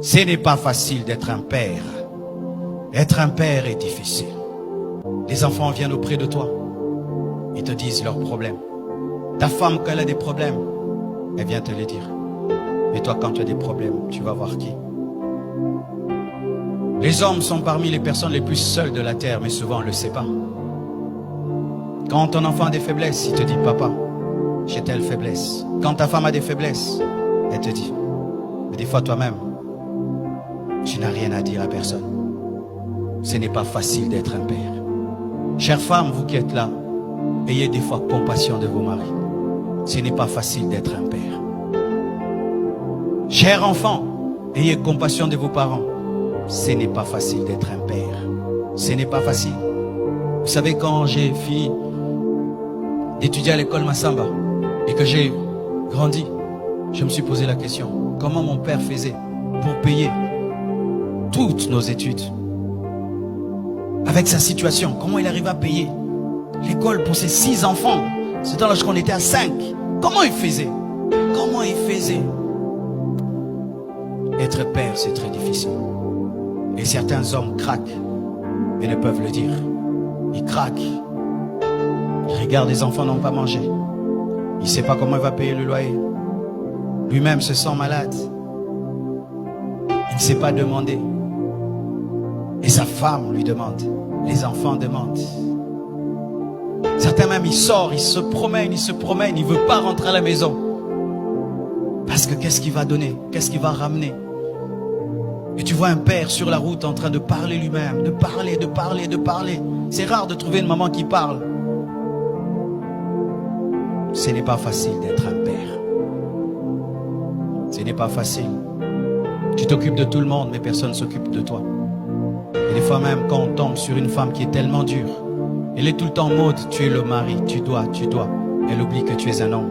Ce n'est pas facile d'être un père. Être un père est difficile. Les enfants viennent auprès de toi. Ils te disent leurs problèmes. Ta femme, quand elle a des problèmes, elle vient te les dire. Et toi, quand tu as des problèmes, tu vas voir qui? Les hommes sont parmi les personnes les plus seules de la terre, mais souvent on ne le sait pas. Quand ton enfant a des faiblesses, il te dit, papa, j'ai telle faiblesse. Quand ta femme a des faiblesses, elle te dit. Mais des fois toi-même, tu n'as rien à dire à personne. Ce n'est pas facile d'être un père. Chères femmes, vous qui êtes là, ayez des fois compassion de vos maris. Ce n'est pas facile d'être un père. Chers enfants, ayez compassion de vos parents. Ce n'est pas facile d'être un père. Ce n'est pas facile. Vous savez, quand j'ai fini d'étudier à l'école Massamba et que j'ai grandi, je me suis posé la question, comment mon père faisait pour payer toutes nos études? Avec sa situation, comment il arrive à payer l'école pour ses 6 enfants? C'est dans l'âge qu'on était à 5. Comment il faisait? Comment il faisait? Être père, c'est très difficile. Et certains hommes craquent et ne peuvent le dire. Ils craquent. Il regarde les enfants n'ont pas mangé. Il ne sait pas comment il va payer le loyer. Lui-même se sent malade. Il ne sait pas demander. Et sa femme lui demande. Les enfants demandent. Certains même, ils sortent, ils se promènent, il ne veut pas rentrer à la maison. Parce que qu'est-ce qu'il va donner? Qu'est-ce qu'il va ramener? Et tu vois un père sur la route en train de parler lui-même, de parler. C'est rare de trouver une maman qui parle. Ce n'est pas facile d'être un père. Ce n'est pas facile. Tu t'occupes de tout le monde, mais personne ne s'occupe de toi. Et des fois même, quand on tombe sur une femme qui est tellement dure, elle est tout le temps en mode, tu es le mari, tu dois. Elle oublie que tu es un homme.